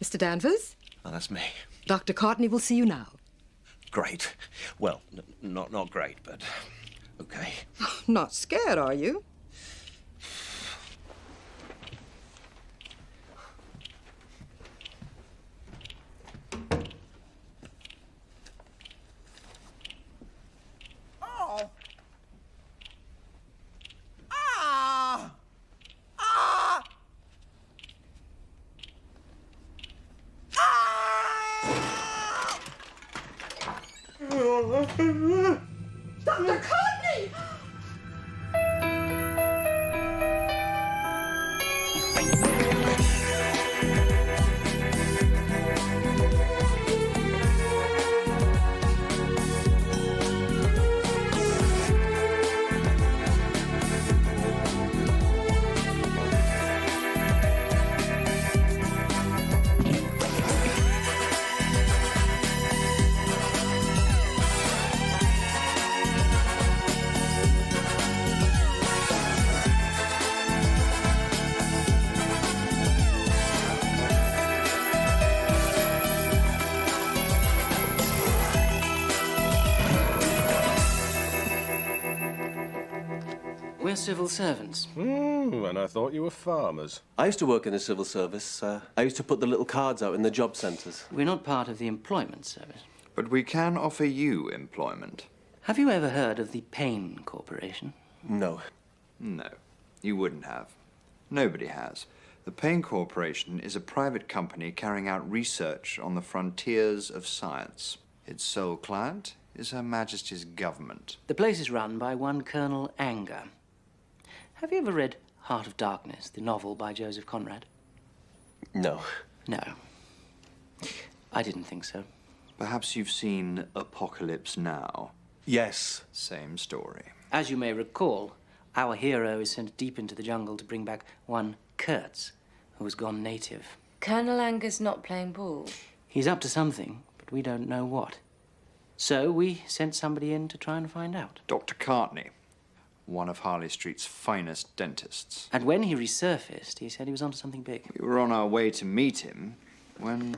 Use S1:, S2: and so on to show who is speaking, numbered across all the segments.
S1: Mr. Danvers?
S2: Oh, that's me.
S1: Dr. Courtney will see you now.
S2: Great. Well, not great, but okay.
S1: Not scared, are you? Dr. Courtney!
S3: We're civil servants.
S4: And I thought you were farmers.
S5: I used to work in the civil service. I used to put the little cards out in the job centres.
S3: We're not part of the employment service.
S6: But we can offer you employment.
S3: Have you ever heard of the Payne Corporation?
S5: No.
S6: No, you wouldn't have. Nobody has. The Payne Corporation is a private company carrying out research on the frontiers of science. Its sole client is Her Majesty's government.
S3: The place is run by one Colonel Anger. Have you ever read Heart of Darkness, the novel by Joseph Conrad?
S5: No.
S3: No. I didn't think so.
S6: Perhaps you've seen Apocalypse Now.
S5: Yes.
S6: Same story.
S3: As you may recall, our hero is sent deep into the jungle to bring back one Kurtz, who has gone native.
S7: Colonel Anger's not playing ball.
S3: He's up to something, but we don't know what. So we sent somebody in to try and find out.
S6: Dr. Courtney, one of Harley Street's finest dentists.
S3: And when he resurfaced, he said he was onto something big.
S6: We were on our way to meet him when...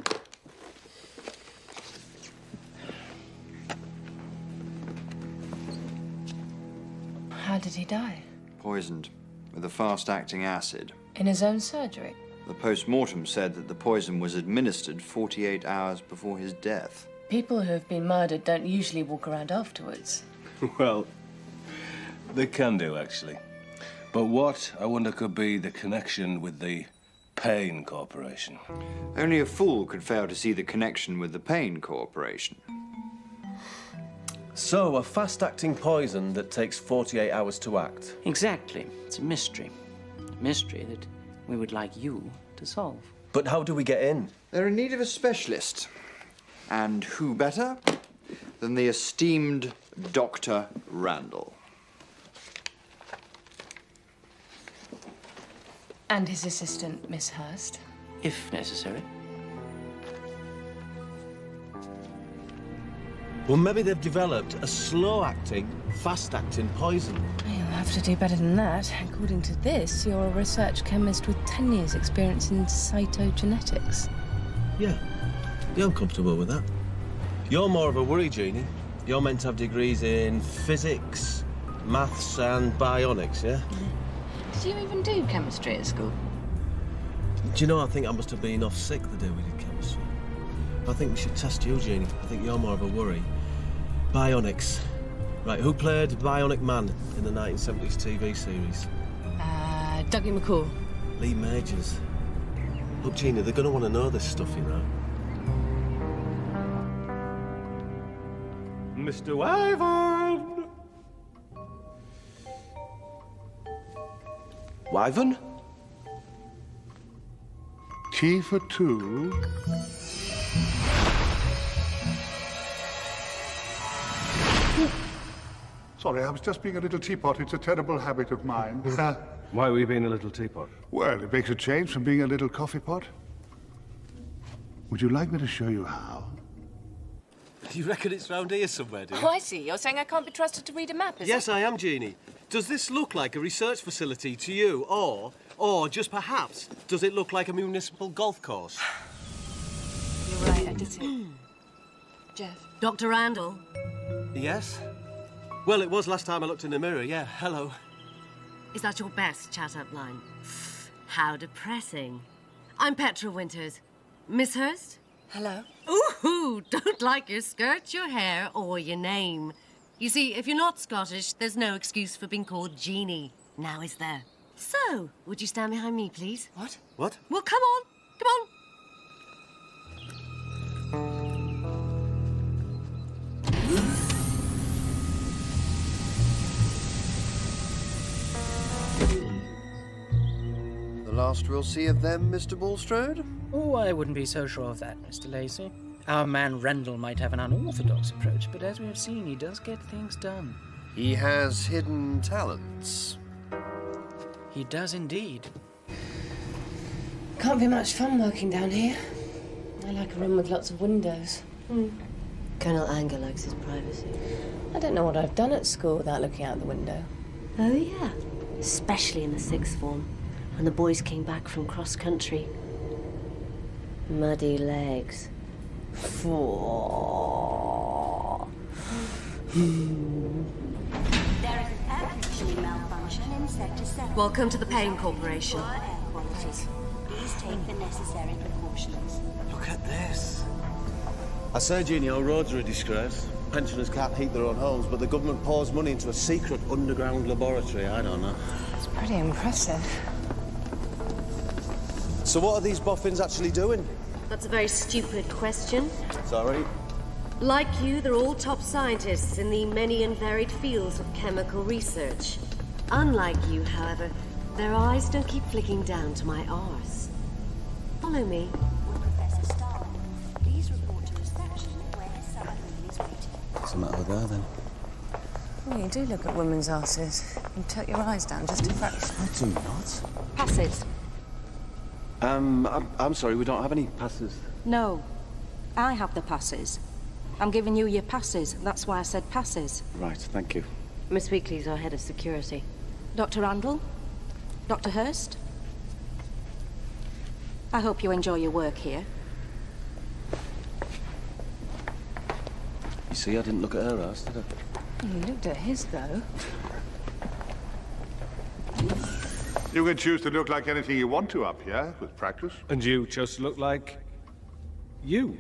S7: How did he die?
S6: Poisoned with a fast-acting acid.
S7: In his own surgery?
S6: The post-mortem said that the poison was administered 48 hours before his death.
S7: People who have been murdered don't usually walk around afterwards.
S4: Well, they can do, actually. But what, I wonder, could be the connection with the Payne Corporation?
S6: Only a fool could fail to see the connection with the Payne Corporation.
S5: So, a fast-acting poison that takes 48 hours to act.
S3: Exactly. It's a mystery. A mystery that we would like you to solve.
S5: But how do we get in?
S6: They're in need of a specialist. And who better than the esteemed Dr. Randall?
S7: And his assistant, Miss Hurst.
S3: If necessary.
S8: Well, maybe they've developed a slow-acting, fast-acting poison.
S7: You'll have to do better than that. According to this, you're a research chemist with 10 years' experience in cytogenetics.
S8: Yeah, I'm comfortable with that. You're more of a worry, Jeannie. You're meant to have degrees in physics, maths and bionics, yeah?
S7: Did you even do chemistry at school?
S8: Do you know, I think I must have been off sick the day we did chemistry. I think we should test you, Jeannie. I think you're more of a worry. Bionics. Right, who played Bionic Man in the 1970s TV series?
S7: Dougie McCall.
S8: Lee Majors. Look, Jeannie, they're going to want to know this stuff, you know.
S4: Mr. Wyvern!
S5: Wyvern?
S9: Tea for two. Sorry, I was just being a little teapot. It's a terrible habit of mine.
S4: Why were you being a little teapot?
S9: Well, it makes a change from being a little coffee pot. Would you like me to show you how?
S8: You reckon it's round here somewhere, do you?
S7: Oh, I see. You're saying I can't be trusted to read a map, is
S8: Yes, I am, Jeannie. Does this look like a research facility to you? Or just perhaps, does it look like a municipal golf course?
S7: Right, I did see. Jeff.
S10: Dr. Randall.
S8: Yes? Well, it was last time I looked in the mirror, yeah. Hello.
S10: Is that your best chat-up line? How depressing. I'm Petra Winters. Miss Hurst?
S7: Hello.
S10: Ooh, don't like your skirt, your hair, or your name. You see, if you're not Scottish, there's no excuse for being called Jeannie. Now is there? So, would you stand behind me, please?
S7: What?
S8: What?
S10: Well, come on. Come on.
S11: The last we'll see of them, Mr. Bulstrode?
S3: Oh, I wouldn't be so sure of that, Mr. Lacey. Our man Randall might have an unorthodox approach, but as we have seen, he does get things done.
S11: He has hidden talents.
S3: He does indeed.
S7: Can't be much fun working down here. I like a room with lots of windows.
S10: Colonel Anger likes his privacy.
S7: I don't know what I've done at school without looking out the window.
S10: Oh, yeah. Especially in the sixth form, when the boys came back from cross-country. Muddy legs.
S12: There is an air conditioning malfunction in Sector 7.
S10: Welcome to the Pain Corporation.
S12: Poor air quality. Please take the necessary precautions.
S8: Look at this. I say, Jeannie, our roads are a disgrace. Pensioners can't heat their own homes, but the government pours money into a secret underground laboratory. I don't know.
S7: It's pretty impressive.
S8: So what are these boffins actually doing?
S10: That's a very stupid question.
S8: Sorry.
S10: Like you, they're all top scientists in the many and varied fields of chemical research. Unlike you, however, their eyes don't keep flicking down to my arse. Follow me.
S12: Will Professor Starr please report to reception where his submarine is waiting?
S8: What's the matter with her, then?
S7: Well, you do look at women's asses. You tuck your eyes down just a fraction.
S8: I do not.
S10: Passes.
S8: I'm sorry, we don't have any passes.
S13: No, I have the passes. I'm giving you your passes. That's why I said passes.
S8: Right, thank you.
S10: Miss Weekly's our head of security.
S13: Dr. Randall? Dr. Hurst? I hope you enjoy your work here.
S8: You see, I didn't look at her ass, did I?
S7: You looked at his, though.
S9: You can choose to look like anything you want to up here with practice.
S4: And you chose to look like... you.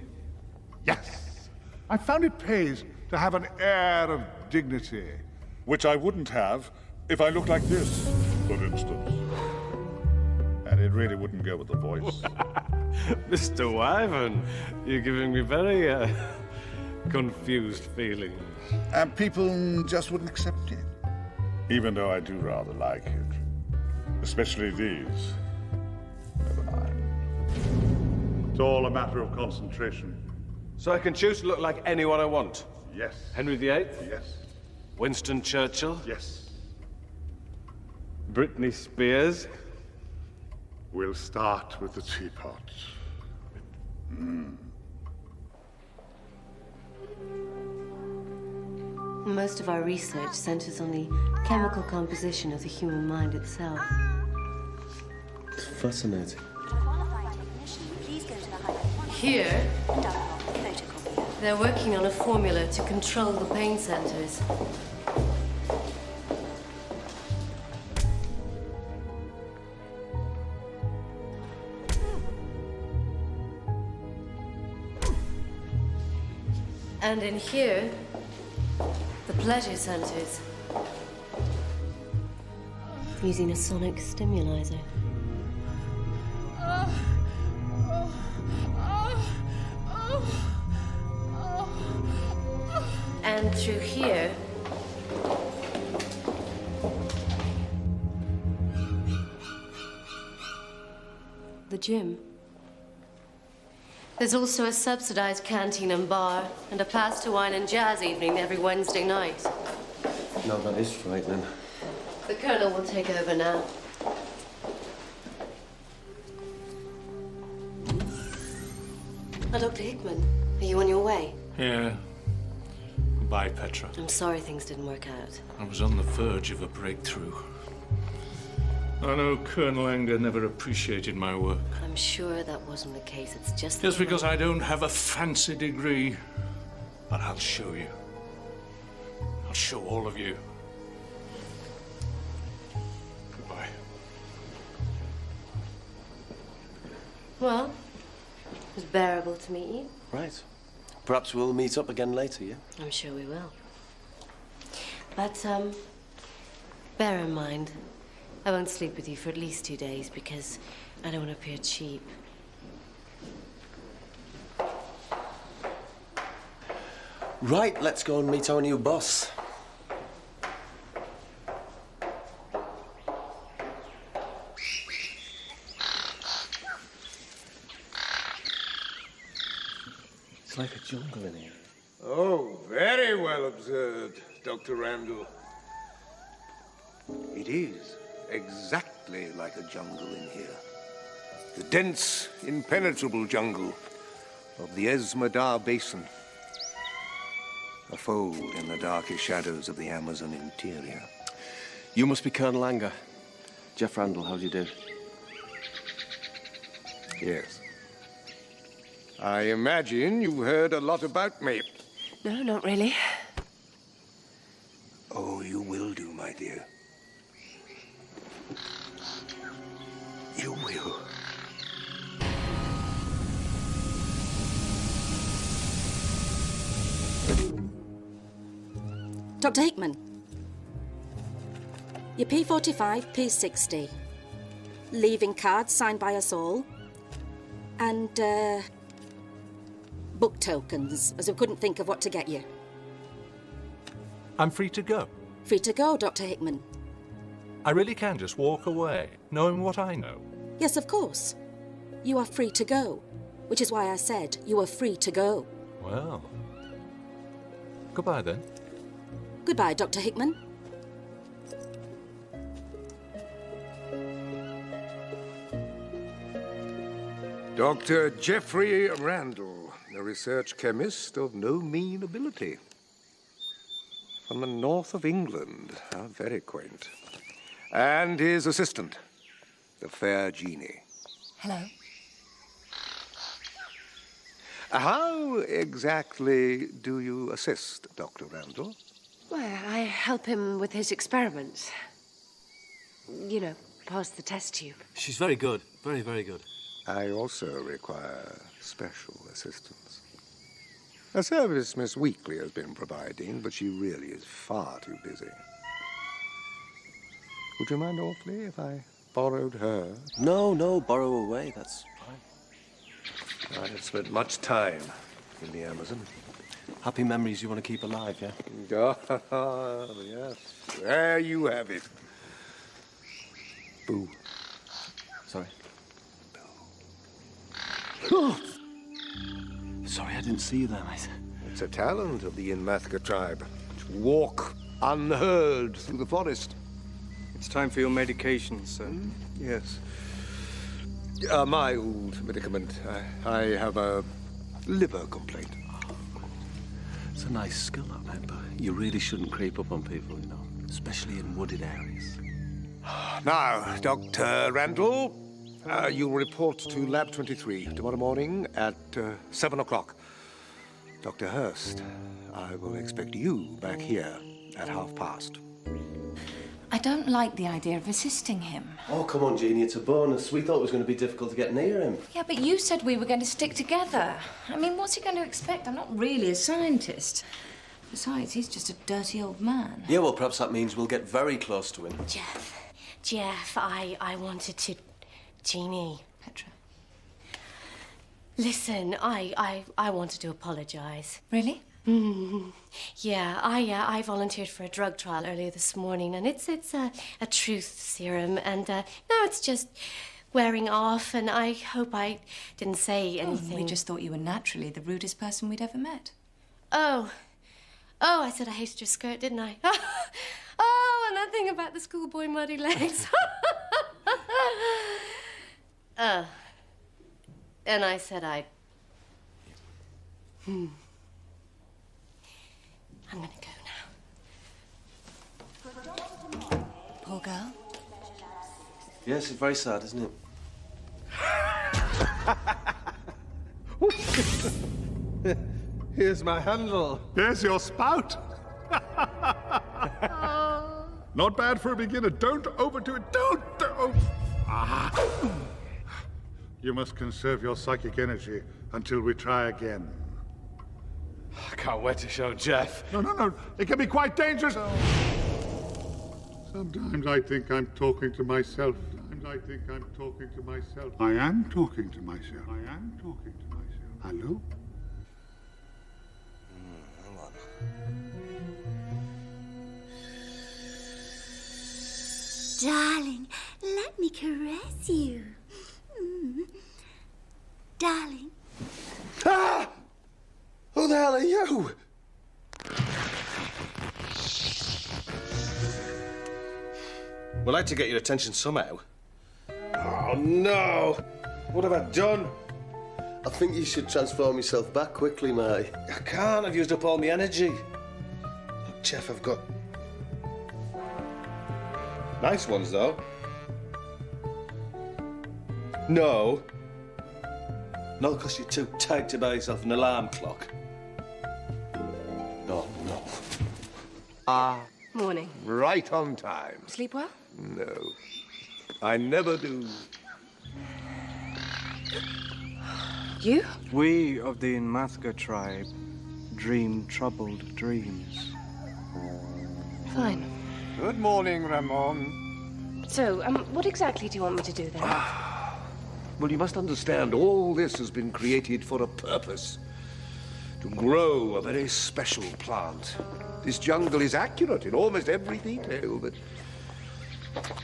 S9: Yes. I found it pays to have an air of dignity, which I wouldn't have if I looked like this, for instance. And it really wouldn't go with the voice.
S4: Mr. Wyvern, you're giving me very, confused feelings.
S9: And people just wouldn't accept it. Even though I do rather like it. Especially these. Never mind. It's all a matter of concentration.
S4: So I can choose to look like anyone I want?
S9: Yes.
S4: Henry VIII?
S9: Yes.
S4: Winston Churchill?
S9: Yes.
S4: Britney Spears?
S9: We'll start with the teapot.
S10: Most of our research centers on the chemical composition of the human mind itself.
S8: It's fascinating.
S12: Qualified technician, please go to the highlight
S10: Here,
S12: and unlock the photocopier.
S10: they're working on a formula to control the pain centers. And in here, the pleasure centers. Using a sonic stimulizer. And through here, the gym. There's also a subsidized canteen and bar, and a pasta, wine, and jazz evening every Wednesday night.
S8: No, that is frightening.
S10: The Colonel will take over now. Oh, Dr. Hickman, are you on your way?
S14: Yeah. Goodbye, Petra.
S10: I'm sorry things didn't work out.
S14: I was on the verge of a breakthrough. I know Colonel Anger never appreciated my work.
S10: I'm sure that wasn't the case. It's just...
S14: Just because I don't have a fancy degree. But I'll show you. I'll show all of you. Goodbye.
S10: Well, it was bearable to meet you.
S5: Right. Perhaps we'll meet up again later, yeah?
S10: I'm sure we will. But, bear in mind, I won't sleep with you for at least 2 days because I don't want to appear cheap.
S5: Right, let's go and meet our new boss. It's like a jungle in here.
S4: Oh, very well observed, Dr. Randall. It is exactly like a jungle in here. The dense, impenetrable jungle of the Esmeralda Basin. A fold in the darkest shadows of the Amazon interior.
S5: You must be Colonel Anger. Jeff Randall, how do you do?
S4: Yes. I imagine you've heard a lot about me.
S10: No, not really.
S4: Oh, you will do, my dear. You will.
S13: Dr. Hickman. Your P45, P60. Leaving cards signed by us all. And, book tokens, as we couldn't think of what to get you.
S14: I'm free to go.
S13: Free to go, Dr. Hickman.
S14: I really can just walk away, knowing what I know.
S13: Yes, of course. You are free to go, which is why I said you are free to go.
S14: Well. Goodbye, then.
S13: Goodbye, Dr. Hickman.
S4: Dr. Geoffrey Randall, a research chemist of no mean ability. From the north of England. How very quaint. And his assistant, the fair Jeannie.
S15: Hello.
S4: How exactly do you assist Dr. Randall?
S10: Well, I help him with his experiments. You know, pass the test tube.
S8: She's very good. Very, very good.
S4: I also require special assistance. A service Miss Weekly has been providing, but she really is far too busy. Would you mind awfully if I borrowed her?
S5: No, borrow away. That's fine.
S4: I have spent much time in the Amazon.
S5: Happy memories you want to keep alive, yeah?
S4: Yes. There you have it. Boo.
S5: Sorry. Oh. Sorry, I didn't see you there, mate.
S4: It's a talent of the Inmathka tribe to walk unheard through the forest.
S16: It's time for your medication, sir.
S4: Yes. Mild medicament. I have a liver complaint.
S5: It's a nice skill, that, mate, but you really shouldn't creep up on people, you know, especially in wooded areas.
S4: Now, Dr. Randall, you'll report to Lab 23 tomorrow morning at 7 o'clock. Dr. Hurst, I will expect you back here at past.
S15: I don't like the idea of assisting him.
S5: Oh, come on, Jeannie, it's a bonus. We thought it was going to be difficult to get near him.
S15: Yeah, but you said we were going to stick together. I mean, what's he going to expect? I'm not really a scientist. Besides, he's just a dirty old man.
S5: Yeah, well, perhaps that means we'll get very close to him.
S10: Jeff, I wanted to... Jeannie.
S15: Petra.
S10: Listen, I wanted to apologize.
S15: Really?
S10: Yeah, I volunteered for a drug trial earlier this morning, and it's a truth serum, and now it's just wearing off, and I hope I didn't say anything.
S15: We just thought you were naturally the rudest person we'd ever met.
S10: Oh, I said I hated your skirt, didn't I? Oh, and that thing about the schoolboy muddy legs. And I said I'm gonna go now.
S15: Poor girl.
S8: Yes, it's very sad, isn't it? Here's my handle.
S9: There's your spout. Not bad for a beginner. Don't overdo it. Don't. Ah. You must conserve your psychic energy until we try again.
S16: I can't wait to show Jeff.
S9: No. It can be quite dangerous. Sometimes I think I'm talking to myself. I am talking to myself. Hello?
S2: Hang on.
S12: Darling, let me caress you. Darling.
S8: Ah! Who the hell are you? We'd like to get your attention somehow. Oh, no! What have I done? I think you should transform yourself back quickly, Marty. I can't. I've used up all my energy. Look, Jeff, I've got... nice ones, though. No. Not because you're too tight to buy yourself an alarm clock. No.
S10: Morning.
S4: Right on time.
S10: Sleep well?
S4: No. I never do.
S10: You?
S16: We of the Inmathka tribe dream troubled dreams.
S10: Fine.
S4: Good morning, Ramon.
S10: So, what exactly do you want me to do then?
S4: Well, you must understand, all this has been created for a purpose. To grow a very special plant. This jungle is accurate in almost every detail, but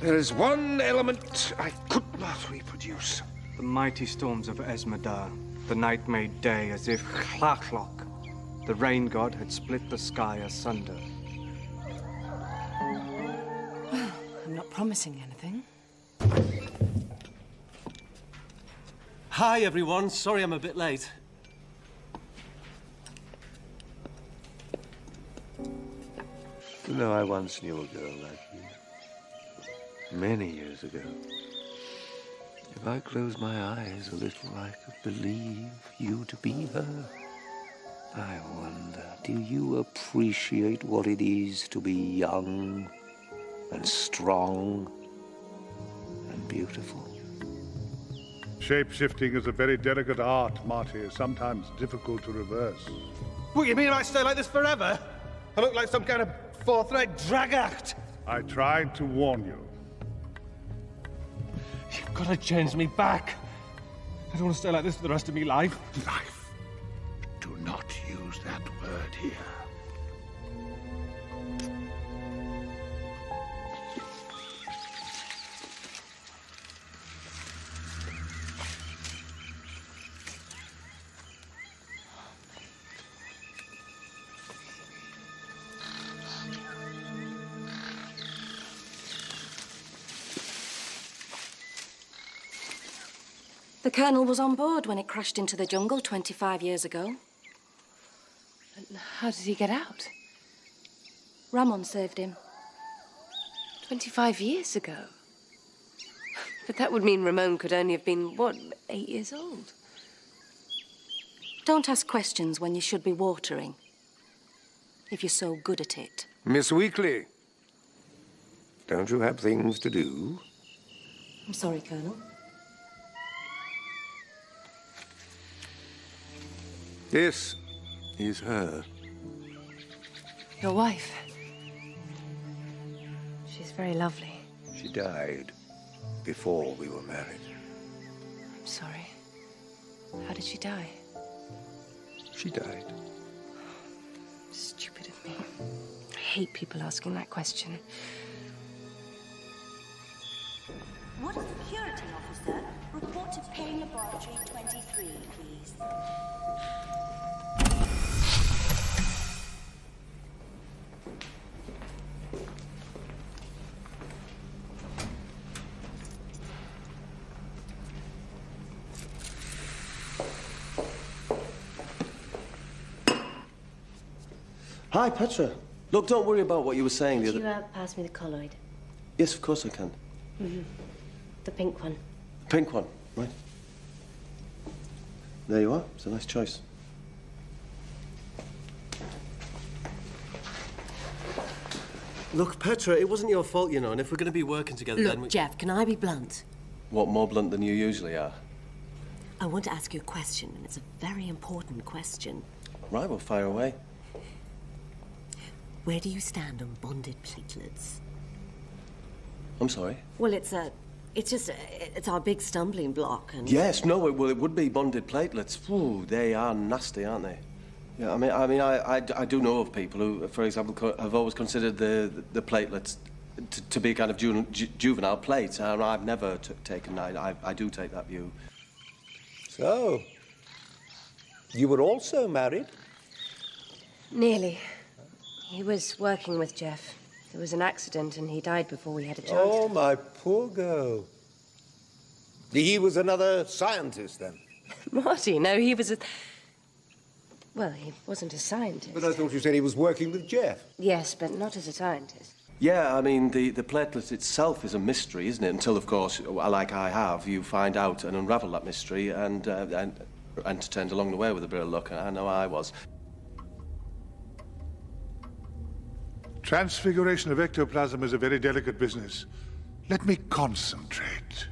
S4: there is one element I could not reproduce.
S16: The mighty storms of Esmedar. The night made day as if Hlachlok, the rain god, had split the sky asunder.
S15: Well, I'm not promising anything.
S8: Hi, everyone. Sorry I'm a bit late.
S4: You know, I once knew a girl like you. Many years ago. If I close my eyes a little, I could believe you to be her. I wonder, do you appreciate what it is to be young and strong and beautiful?
S9: Shape-shifting is a very delicate art, Marty. Sometimes difficult to reverse.
S8: What, you mean I might stay like this forever? I look like some kind of fourth-rate drag act.
S9: I tried to warn you.
S8: You've got to change me back. I don't want to stay like this for the rest of my life.
S9: Life. Do not use that word here.
S13: The Colonel was on board when it crashed into the jungle 25 years ago.
S15: How did he get out?
S13: Ramon saved him.
S15: 25 years ago? But that would mean Ramon could only have been, what, 8 years old?
S13: Don't ask questions when you should be watering. If you're so good at it.
S4: Miss Weekly, don't you have things to do?
S13: I'm sorry, Colonel.
S4: This is her.
S15: Your wife? She's very lovely.
S4: She died before we were married.
S15: I'm sorry. How did she die?
S4: She died.
S15: Stupid of me. I hate people asking that question.
S12: Would a security officer report to Payne Laboratory 23, please?
S8: Hi, Petra. Look, don't worry about what you were saying the
S10: Could
S8: other...
S10: you pass me the colloid?
S8: Yes, of course I can.
S10: The pink one.
S8: Pink one, right. There you are. It's a nice choice. Look, Petra, it wasn't your fault, you know, and if we're going to be working together, then
S10: Look, Jeff, can I be blunt?
S8: What, more blunt than you usually are?
S10: I want to ask you a question, and it's a very important question.
S8: Right, well, fire away.
S10: Where do you stand on bonded platelets?
S8: I'm sorry?
S10: Well, it's our big stumbling block, and...
S8: Yes, no, it would be bonded platelets. Ooh, they are nasty, aren't they? Yeah, I do know of people who, for example, have always considered the platelets to be kind of juvenile plates, and I've never taken that. I do take that view.
S4: So, you were also married?
S15: Nearly. He was working with Jeff. There was an accident and he died before we had a chance.
S4: Oh, my poor girl. He was another scientist, then?
S15: Marty, no, he was a... Well, he wasn't a scientist.
S4: But I thought you said he was working with Jeff.
S15: Yes, but not as a scientist.
S8: Yeah, I mean, the platelet itself is a mystery, isn't it? Until, of course, like I have, you find out and unravel that mystery and entertained along the way with a bit of luck. I know I was.
S9: Transfiguration of ectoplasm is a very delicate business. Let me concentrate.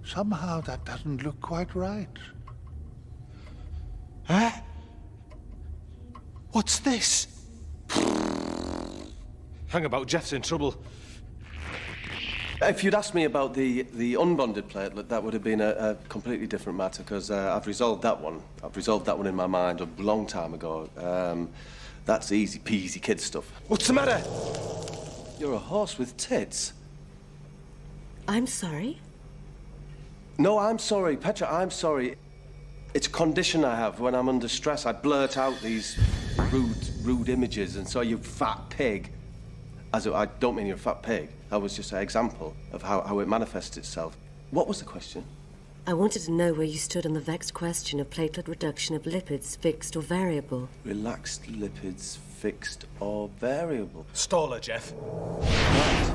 S9: Somehow that doesn't look quite right.
S5: Huh? What's this? Hang about, Jeff's in trouble.
S8: If you'd asked me about the unbonded platelet, that would have been a completely different matter, because I've resolved that one. I've resolved that one in my mind a long time ago. That's easy peasy kid stuff.
S5: What's the matter?
S8: You're a horse with tits.
S10: I'm sorry?
S8: No, I'm sorry, Petra, I'm sorry. It's a condition I have. When I'm under stress, I blurt out these rude images, and so you fat pig. I don't mean you're a fat pig. That was just an example of how it manifests itself. What was the question?
S10: I wanted to know where you stood on the vexed question of platelet reduction of lipids, fixed or variable.
S8: Relaxed lipids, fixed or variable.
S5: Stall her, Jeff.
S8: Right.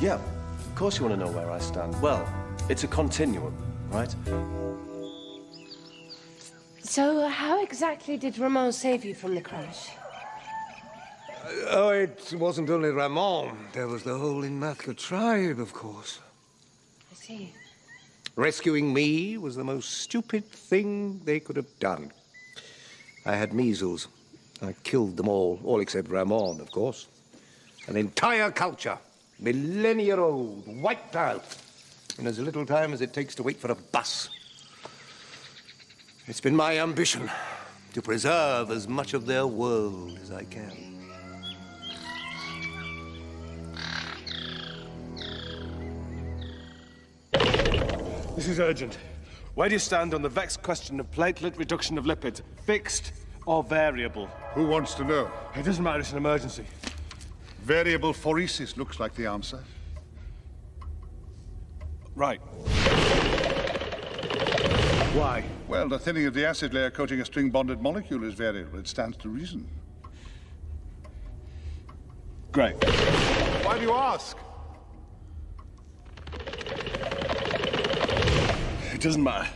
S8: Yeah, of course you want to know where I stand. Well, it's a continuum, right?
S15: So, how exactly did Ramon save you from the crash?
S4: Oh, it wasn't only Ramon. There was the whole Inmathka tribe, of course.
S15: I see.
S4: Rescuing me was the most stupid thing they could have done. I had measles. I killed them all except Ramon, of course. An entire culture, millennia-old, wiped out in as little time as it takes to wait for a bus. It's been my ambition to preserve as much of their world as I can.
S5: This is urgent. Where do you stand on the vexed question of platelet reduction of lipids, fixed or variable?
S9: Who wants to know?
S5: It doesn't matter, it's an emergency.
S9: Variable phoresis looks like the answer.
S5: Right.
S9: Why? Well, the thinning of the acid layer coating a string-bonded molecule is variable. It stands to reason.
S5: Great.
S9: Why do you ask?
S5: It doesn't matter.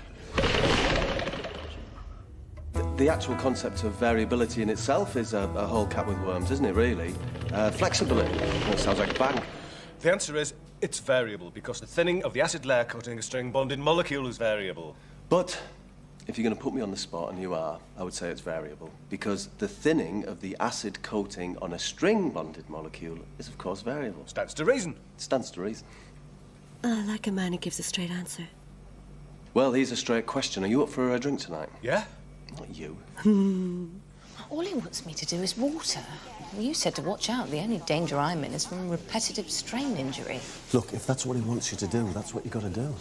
S8: The actual concept of variability in itself is a whole cat with worms, isn't it, really? Flexibility. That sounds like a bang.
S5: The answer is, it's variable, because the thinning of the acid layer coating a string-bonded molecule is variable.
S8: But if you're going to put me on the spot, and you are, I would say it's variable, because the thinning of the acid coating on a string-bonded molecule is, of course, variable.
S5: Stands to reason.
S8: Stands to reason.
S10: I like a man who gives a straight answer.
S8: Well, here's a straight question. Are you up for a drink tonight?
S5: Yeah?
S8: Not you.
S15: All he wants me to do is water. You said to watch out. The only danger I'm in is from repetitive strain injury.
S8: Look, if that's what he wants you to do, that's what you got to do.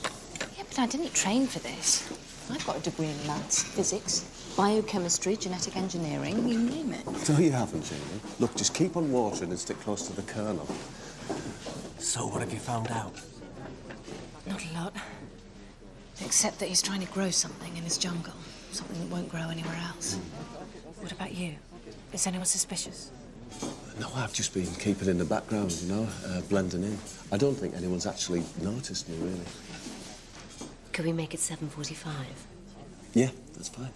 S15: Yeah, but I didn't train for this. I've got a degree in maths, physics, biochemistry, genetic engineering, you name it.
S8: No, you haven't, Jamie. Look, just keep on watering and stick close to the kernel. So, what have you found out?
S15: Not a lot. Except that he's trying to grow something in his jungle. Something that won't grow anywhere else. What about you? Is anyone suspicious?
S8: No, I've just been keeping in the background, you know, blending in. I don't think anyone's actually noticed me, really.
S10: Could we make it 7:45?
S8: Yeah, that's fine.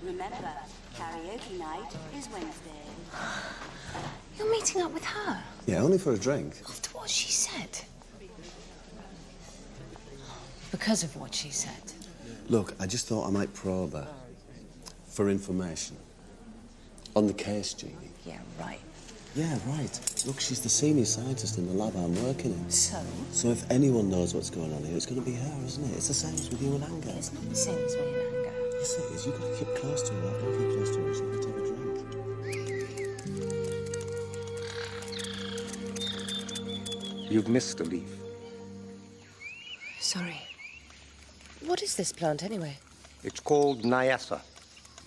S12: Remember, karaoke night is Wednesday.
S15: You're meeting up with her?
S8: Yeah, only for a drink.
S15: After what she said? Because of what she said?
S8: Look, I just thought I might probe her for information. On the case, Jeannie.
S15: Yeah, right.
S8: Yeah, right. Look, she's the senior scientist in the lab I'm working in.
S15: So?
S8: So if anyone knows what's going on here, it's going to be her, isn't it? It's the same as with you and Anger.
S15: It's not the same as me and Anger.
S8: Yes, it is. You've got to keep close to her. I've got to keep close to her. She's going to take a drink.
S4: You've missed a leaf.
S10: Sorry. What is this plant, anyway?
S4: It's called Nyassa.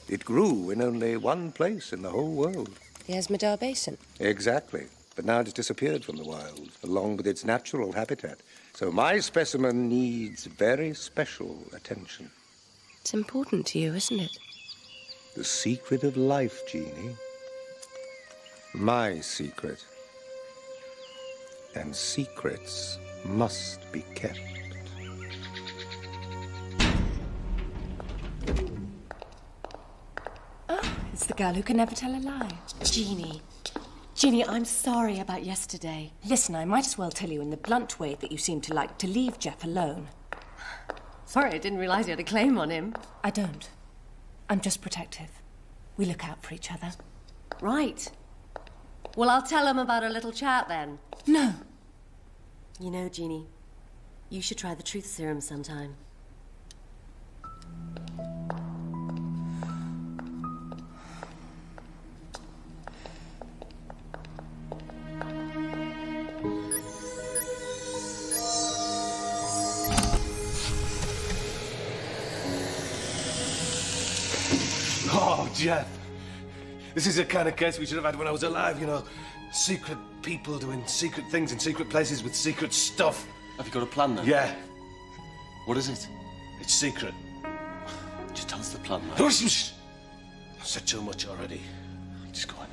S4: It grew in only one place in the whole world.
S10: The Esmedar Basin?
S4: Exactly. But now it's disappeared from the wild, along with its natural habitat. So my specimen needs very special attention.
S10: It's important to you, isn't it?
S4: The secret of life, Jeannie. My secret. And secrets must be kept.
S10: It's the girl who can never tell a lie.
S17: Jeannie. Jeannie, I'm sorry about yesterday. Listen, I might as well tell you in the blunt way that you seem to like to leave Jeff alone.
S10: Sorry, I didn't realize you had a claim on him.
S17: I don't. I'm just protective. We look out for each other.
S10: Right. Well, I'll tell him about our little chat then.
S17: No.
S10: You know, Jeannie, you should try the truth serum sometime.
S5: Oh, Jeff. This is the kind of case we should have had when I was alive, you know. Secret people doing secret things in secret places with secret stuff.
S8: Have you got a plan, then?
S5: Yeah.
S8: What is it?
S5: It's secret.
S8: Just tell us the plan, man.
S5: I've said too much already. Just go on in.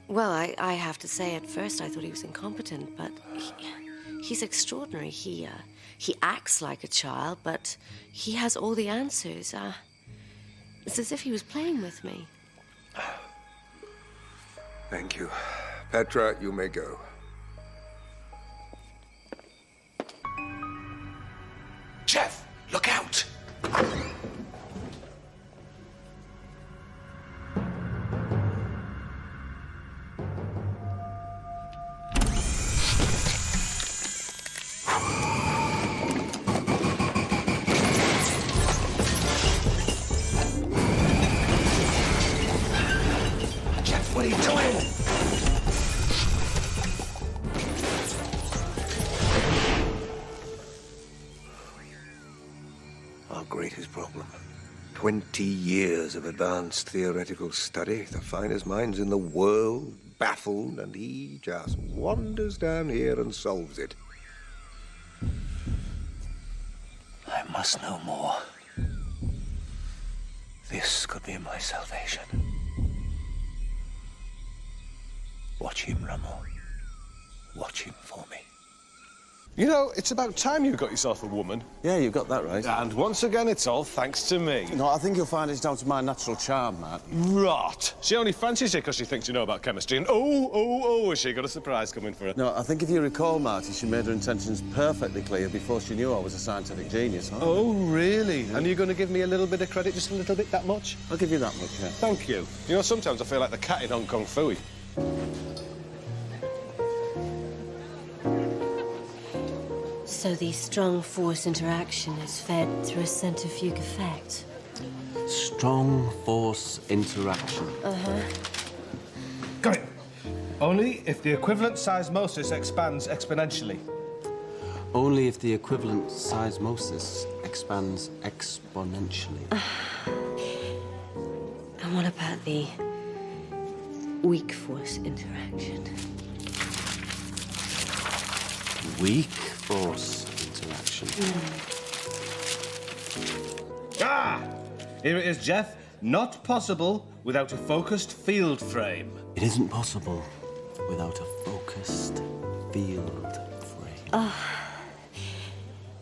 S10: Well, I have to say, at first I thought he was incompetent, but he's extraordinary. He acts like a child, but he has all the answers. It's as if he was playing with me.
S4: Thank you. Petra, you may go.
S5: Jeff, look out! Jeff, what are you doing?
S4: Our greatest problem. 20 years of advanced theoretical study, the finest minds in the world, baffled, and he just wanders down here and solves it.
S2: I must know more. This could be my salvation. Watch him, Randall. Watch him for me.
S5: You know, it's about time you got yourself a woman.
S8: Yeah, you got that right.
S5: And once again, it's all thanks to me.
S8: No, I think you'll find it's down to my natural charm, Matt.
S5: Rot. She only fancies you because she thinks you know about chemistry. And has she got a surprise coming for her?
S8: No, I think if you recall, Marty, she made her intentions perfectly clear before she knew I was a scientific genius, huh?
S5: Oh, really? Yeah. And you're going to give me a little bit of credit, just a little bit, that much?
S8: I'll give you that much, yeah.
S5: Thank you. You know, sometimes I feel like the cat in Hong Kong Phooey.
S10: So the strong force interaction is fed through a centrifuge effect.
S8: Strong force interaction.
S10: Uh-huh.
S5: Got it. Only if the equivalent seismosis expands exponentially.
S8: Only if the equivalent seismosis expands exponentially.
S10: And what about the weak force interaction?
S8: Weak force interaction.
S5: Ah! Here it is, Jeff. Not possible without a focused field frame.
S8: It isn't possible without a focused field frame.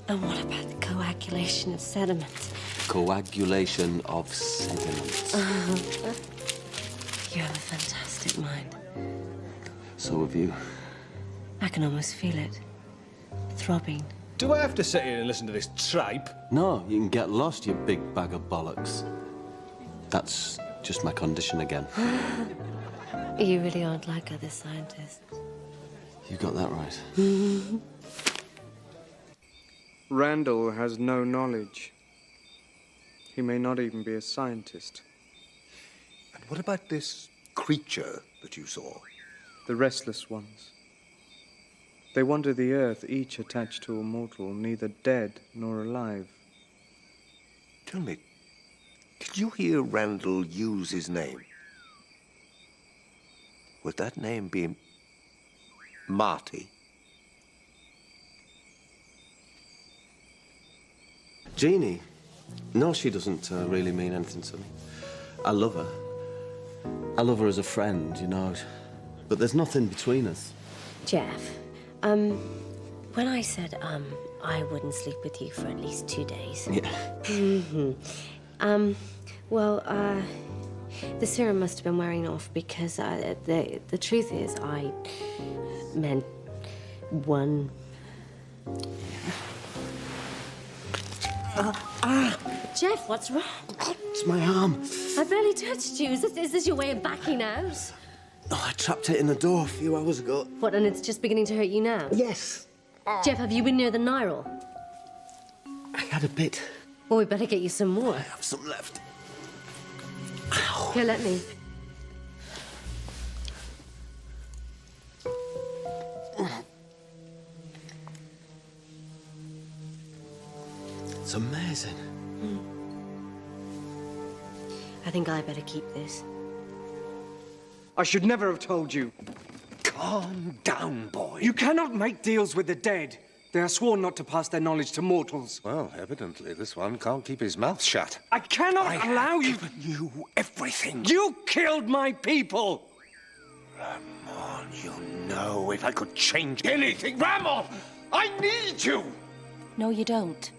S10: And what about the coagulation of sediment?
S8: Coagulation of sediment.
S10: You have a fantastic mind.
S8: So have you.
S10: I can almost feel it. Throbbing.
S5: Do I have to sit here and listen to this tripe?
S8: No, you can get lost, you big bag of bollocks. That's just my condition again.
S10: You really aren't like other scientists.
S8: You got that right.
S16: Randall has no knowledge. He may not even be a scientist.
S4: And what about this creature that you saw?
S16: The restless ones. They wander the earth, each attached to a mortal, neither dead nor alive.
S4: Tell me, did you hear Randall use his name? Would that name be Marty?
S8: Jeannie? No, she doesn't really mean anything to me. I love her. I love her as a friend, you know. But there's nothing between us.
S10: Jeff, when I said, I wouldn't sleep with you for at least 2 days.
S8: Yeah.
S10: The serum must have been wearing off because the truth is I meant one. Jeff, what's wrong?
S8: It's my arm.
S10: I barely touched you. Is this your way of backing out?
S8: Oh, I trapped it in the door a few hours ago.
S10: What, and it's just beginning to hurt you now?
S8: Yes.
S10: Jeff, have you been near the Nyril?
S8: I had a bit.
S10: Well, we better get you some more.
S8: I have some left.
S10: Here, let me.
S8: It's amazing.
S10: I think I better keep this.
S16: I should never have told you.
S2: Calm down, boy.
S16: You cannot make deals with the dead. They are sworn not to pass their knowledge to mortals.
S4: Well, evidently this one can't keep his mouth shut.
S16: I cannot allow you...
S2: Given you everything.
S16: You killed my people!
S2: Ramon, you know if I could change anything... Ramon! I need you!
S17: No, you don't.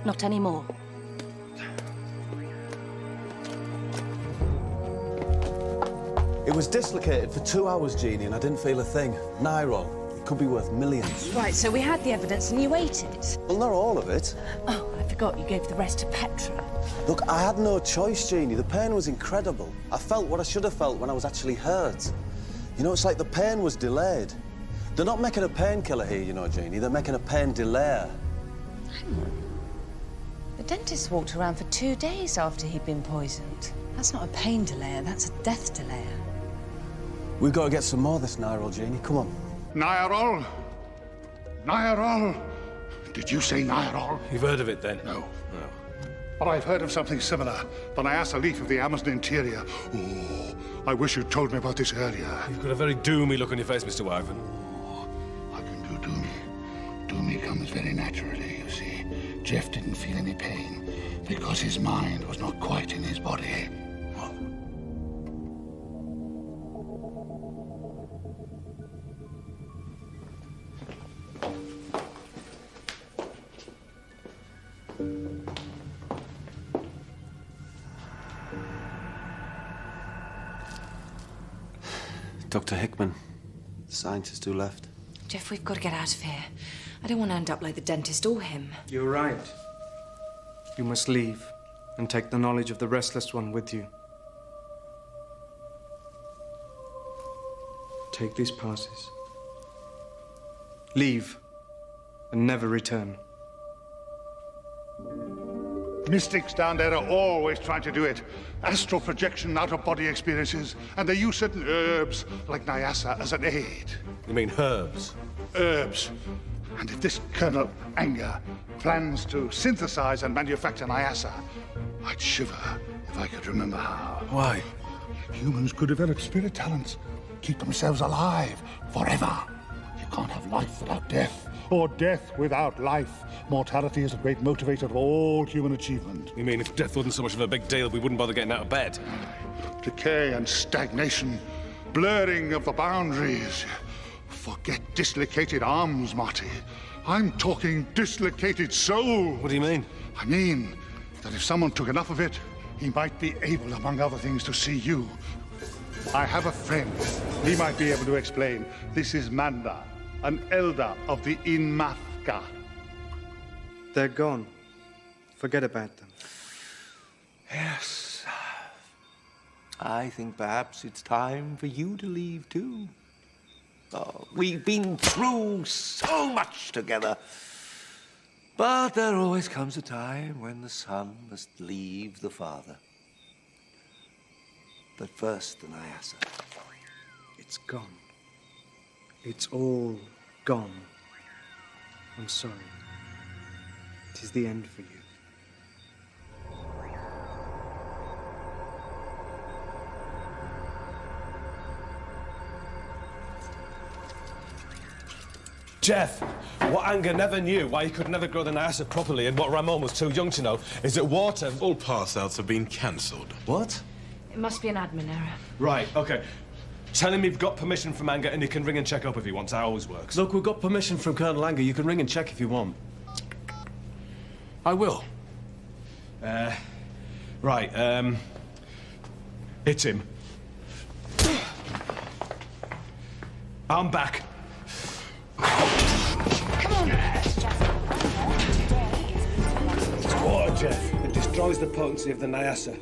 S17: Not anymore.
S8: It was dislocated for 2 hours, Jeannie, and I didn't feel a thing. Nyrol. It could be worth millions.
S15: Right, so we had the evidence and you ate it.
S8: Well, not all of it.
S17: Oh, I forgot you gave the rest to Petra.
S8: Look, I had no choice, Jeannie. The pain was incredible. I felt what I should have felt when I was actually hurt. You know, it's like the pain was delayed. They're not making a painkiller here, you know, Jeannie. They're making a pain delayer.
S15: Hang on. The dentist walked around for 2 days after he'd been poisoned. That's not a pain delayer, that's a death delayer.
S8: We've got to get some more of this Nyrol, Jeannie. Come on.
S9: Nyrol? Nyrol? Did you say Nyrol?
S5: You've heard of it, then?
S9: No. But I've heard of something similar. When I asked a leaf of the Amazon interior. Oh, I wish you'd told me about this earlier.
S5: You've got a very doomy look on your face, Mr. Wyvern.
S9: I can do doomy. Doomy comes very naturally, you see. Jeff didn't feel any pain because his mind was not quite in his body.
S8: Dr. Hickman, the scientist who left.
S15: Jeff, we've got to get out of here. I don't want to end up like the dentist or him.
S16: You're right. You must leave and take the knowledge of the Restless One with you. Take these passes. Leave and never return.
S9: Mystics down there are always trying to do it. Astral projection, out-of-body experiences, and they use certain herbs, like Nyassa, as an aid.
S5: You mean herbs?
S9: Herbs. And if this Colonel Anger plans to synthesize and manufacture Nyassa, I'd shiver if I could remember how.
S5: Why?
S9: Humans could develop spirit talents, keep themselves alive forever. You can't have life without death, or death without life. Mortality is a great motivator of all human achievement.
S5: You mean if death wasn't so much of a big deal, we wouldn't bother getting out of bed?
S9: Decay and stagnation, blurring of the boundaries. Forget dislocated arms, Marty. I'm talking dislocated soul.
S5: What do you mean?
S9: I mean that if someone took enough of it, he might be able, among other things, to see you. I have a friend. He might be able to explain. This is Manda, an elder of the Inmathka.
S16: They're gone. Forget about them.
S2: Yes. I think perhaps it's time for you to leave, too. Oh, we've been through so much together. But there always comes a time when the son must leave the father. But first, the Nyassa.
S16: It's gone. It's all gone. I'm sorry. It is the end for you.
S5: Jeff, what Anger never knew, why he could never grow the Nyassa properly, and what Ramon was too young to know, is that water...
S18: All pass-outs have been cancelled.
S5: What?
S15: It must be an admin error.
S5: Right, OK. Tell him you've got permission from Anger and he can ring and check up if he wants. That always works.
S8: Look, we've got permission from Colonel Anger. You can ring and check if you want.
S5: I will. Right, hit him. I'm back.
S15: Come on,
S5: It's water, Jeff. It destroys the potency of the Nyassa.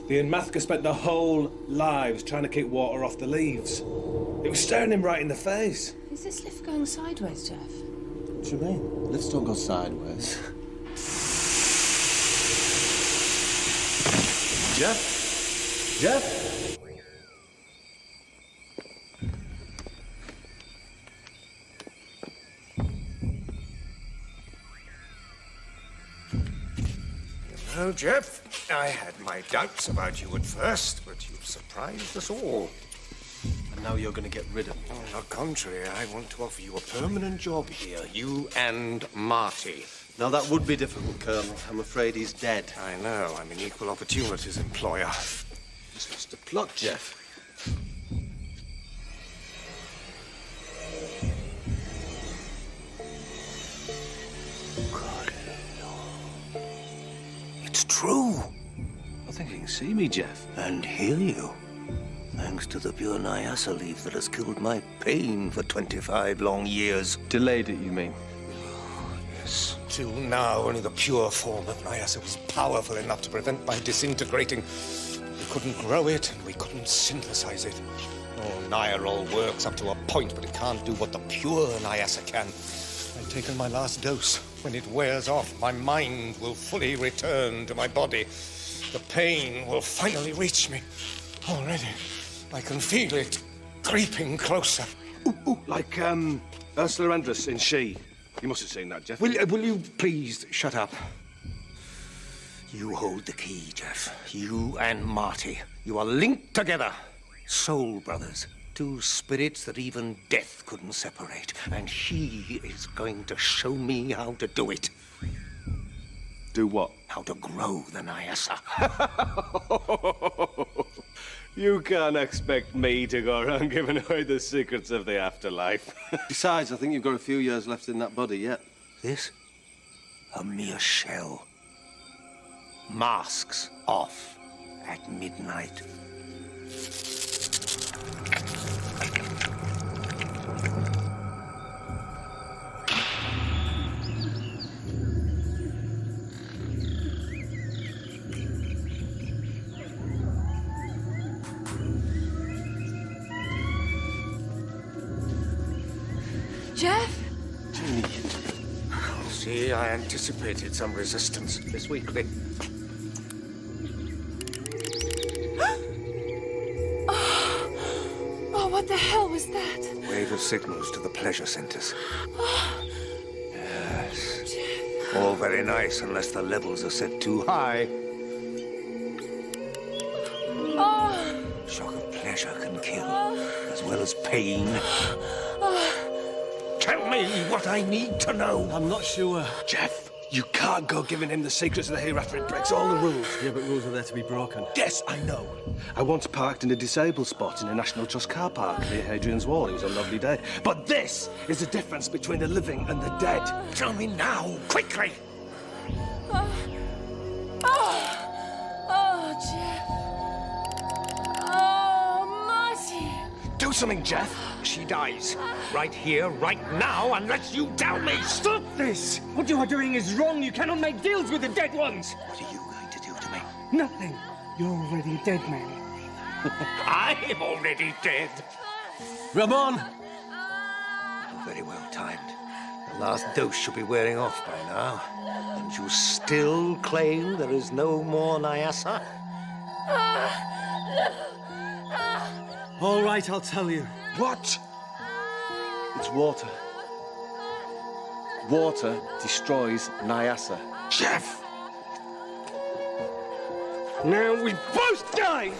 S5: The Inmathka spent their whole lives trying to keep water off the leaves. It was staring him right in the face.
S15: Is this lift going sideways, Jeff?
S8: What do you mean? Lifts don't go sideways.
S5: Jeff? Jeff?
S4: Well, Jeff, I had my doubts about you at first, but you've surprised us all.
S8: And now you're going to get rid of me.
S4: On the contrary, I want to offer you a permanent job here, you and Marty.
S8: Now, that would be difficult, Colonel. I'm afraid he's dead.
S4: I know. I'm an equal opportunities employer.
S8: It's just a plot, Jeff.
S2: It's true.
S5: I think he can see me, Jeff.
S2: And hear you. Thanks to the pure Nyassa leaf that has killed my pain for 25 long years.
S8: Delayed it, you mean?
S2: Yes. Till now, only the pure form of Nyassa was powerful enough to prevent my disintegrating. We couldn't grow it, and we couldn't synthesize it. Oh, Nyrol works up to a point, but it can't do what the pure Nyassa can. I've taken my last dose. When it wears off, my mind will fully return to my body. The pain will finally reach me. Already, I can feel it creeping closer.
S5: Like, Ursula Andress in She. You must have seen that, Jeff.
S2: Will you please shut up? You hold the key, Jeff. You and Marty. You are linked together. Soul brothers. Two spirits that even death couldn't separate. And he is going to show me how to do it.
S5: Do what?
S2: How to grow the Nyassa.
S5: You can't expect me to go around giving away the secrets of the afterlife.
S8: Besides, I think you've got a few years left in that body yet.
S2: This? A mere shell. Masks off at midnight.
S15: Jeff?
S4: Jeannie.
S2: See, I anticipated some resistance this weekly.
S15: Oh, what the hell was that?
S2: Wave of signals to the pleasure centers. Yes. All very nice unless the levels are set too high.
S15: Oh.
S2: Shock of pleasure can kill, as well as pain. Tell me what I need to know.
S8: I'm not sure.
S5: Jeff, you can't go giving him the secrets of the hereafter. It breaks all the rules.
S8: Yeah, but rules are there to be broken.
S5: Yes, I know. I once parked in a disabled spot in a National Trust car park near Hadrian's Wall. It was a lovely day. But this is the difference between the living and the dead.
S2: Tell me now, quickly.
S15: Oh, Jeff. Oh, Marty.
S2: Do something, Jeff. She dies. Right here, right now, unless you tell me.
S19: Stop this! What you are doing is wrong. You cannot make deals with the dead ones.
S2: What are you going to do to me?
S19: Nothing. You're already dead, man.
S2: I'm already dead.
S8: Ramon!
S2: Very well timed. The last dose should be wearing off by now. And you still claim there is no more Nyassa?
S8: All right, I'll tell you.
S5: What? It's water. Water destroys Nyassa.
S2: Jeff!
S19: Now we both die!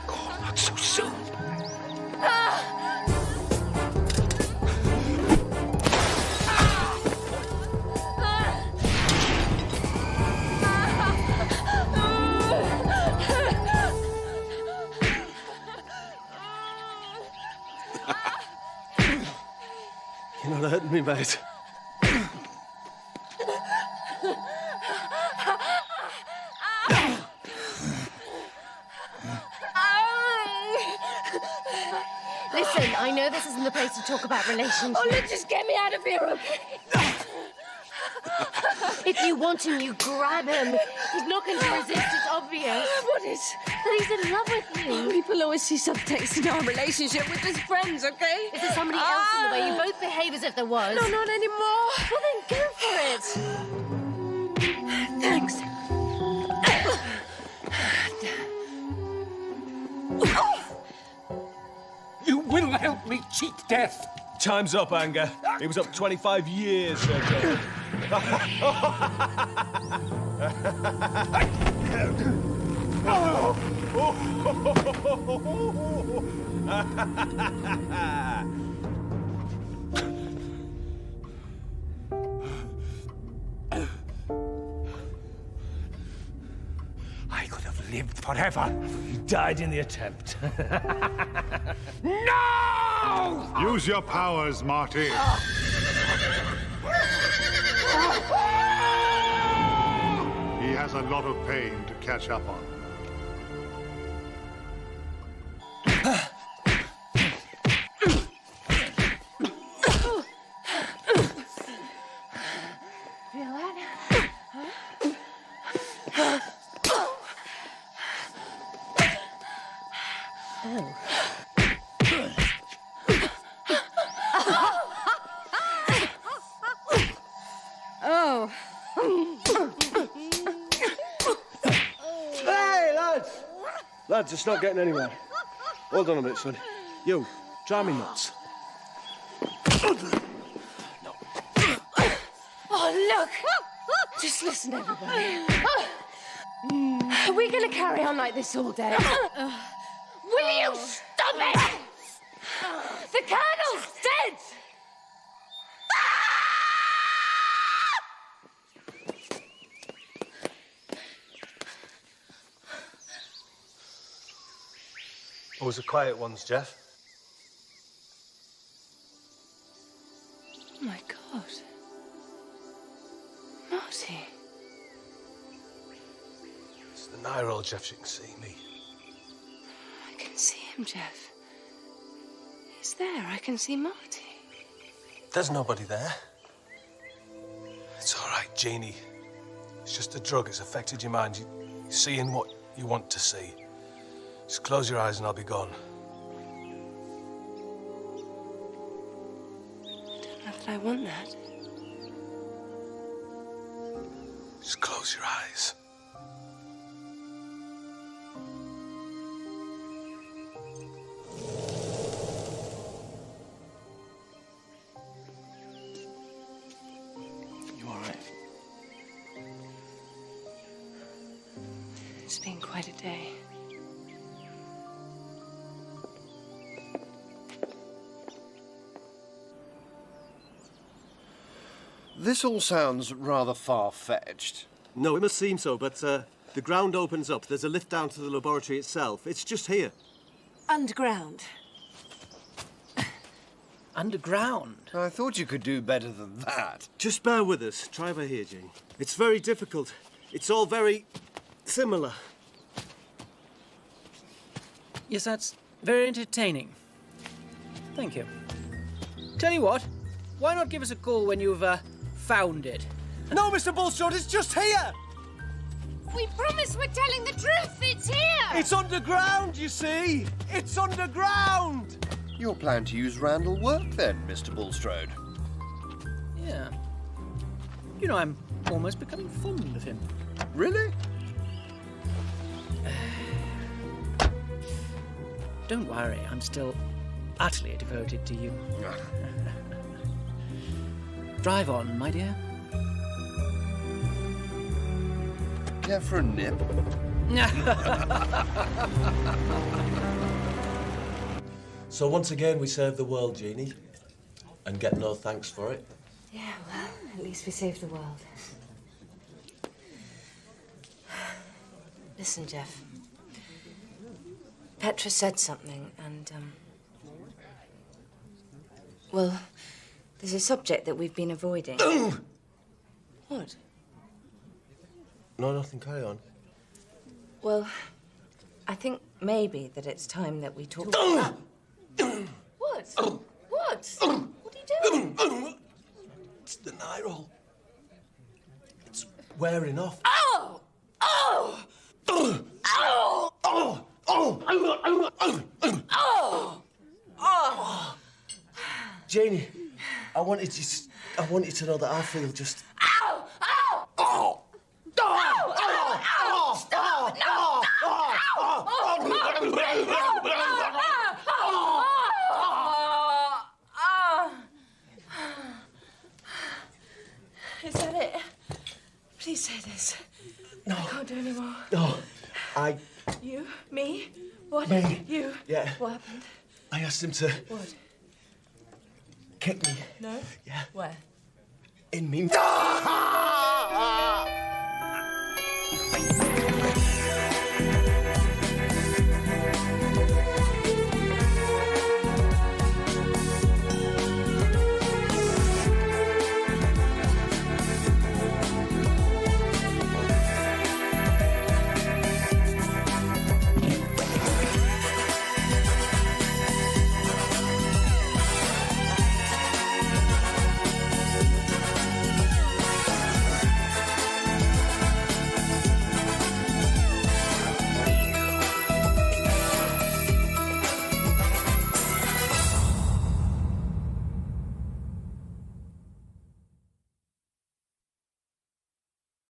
S2: God, not so soon.
S8: You're not hurting me, mate.
S10: Listen, I know this isn't the place to talk about relationships.
S15: Oh, look, just get me out of here, okay?
S10: If you want him, you grab him. He's not going to resist, it's obvious.
S15: What is?
S10: That he's in love with you.
S15: People always see subtext in our relationship. We're just friends, okay?
S10: Is there somebody else in the way? You both behave as if there was.
S15: No, not anymore.
S10: Well, then go for it.
S15: Thanks.
S14: You will help me cheat death.
S5: Time's up, Anger. He was up 25 years, Sergio.
S2: I could have lived forever.
S5: You died in the attempt.
S2: No!
S9: Use your powers, Marty. He has a lot of pain to catch up on.
S15: Feel that?
S10: Oh.
S5: Hey, lads! Lads, it's not getting anywhere. Hold on a minute, son. You, try me nuts.
S15: Oh, look! Just listen, everybody. Are we going to carry on like this all day? Will you stop it? The Colonel's dead!
S5: What was the quiet ones, Jeff?
S15: Oh, my God. Marty.
S5: It's the Nyrol, Jeff. She can see me.
S15: I can see him, Jeff. He's there. I can see Marty.
S5: There's nobody there. It's all right, Jeannie. It's just a drug. It's affected your mind. You're seeing what you want to see. Just close your eyes and I'll be gone.
S17: Not that I want that.
S5: Just close your eyes.
S17: You all right? It's been quite a day.
S11: This all sounds rather far-fetched.
S8: No, it must seem so, but the ground opens up. There's a lift down to the laboratory itself. It's just here.
S17: Underground.
S3: Underground?
S11: I thought you could do better than that.
S8: Just bear with us. Try over here, Jane. It's very difficult. It's all very similar.
S3: Yes, that's very entertaining. Thank you. Tell you what, why not give us a call when you've found it?
S8: No, Mr. Bulstrode, it's just here!
S15: We promise we're telling the truth. It's here.
S8: It's underground, you see! It's underground!
S11: You're planning to use Randall work then, Mr. Bulstrode?
S3: Yeah. You know, I'm almost becoming fond of him.
S11: Really?
S3: Don't worry, I'm still utterly devoted to you. Drive on, my dear.
S11: Care for a nip?
S8: So once again, we saved the world, Jeannie, and get no thanks for it.
S17: Yeah, well, at least we saved the world. Listen, Jeff. Petra said something, and, well, there's a subject that we've been avoiding. What?
S8: No, nothing, carry on.
S17: Well, I think maybe that it's time that we talk. What? What? What are you doing?
S8: It's the Nyrol. It's wearing off.
S15: Oh! Oh! Oh! Oh!
S8: Oh! Oh!
S15: Oh! Oh!
S8: Janie, I want you to know that I feel just.
S15: Ow! Ow!
S8: Oh!
S15: Ow! Ow! Ow! Stop! No!
S17: Is that it? Please say this.
S8: No.
S17: I can't do any more.
S8: No, I.
S17: You? Me? What?
S8: Me.
S17: You?
S8: Yeah.
S17: What happened?
S8: I asked him to
S17: What?
S8: kick me
S17: No?
S8: Yeah.
S17: Where?
S8: in me.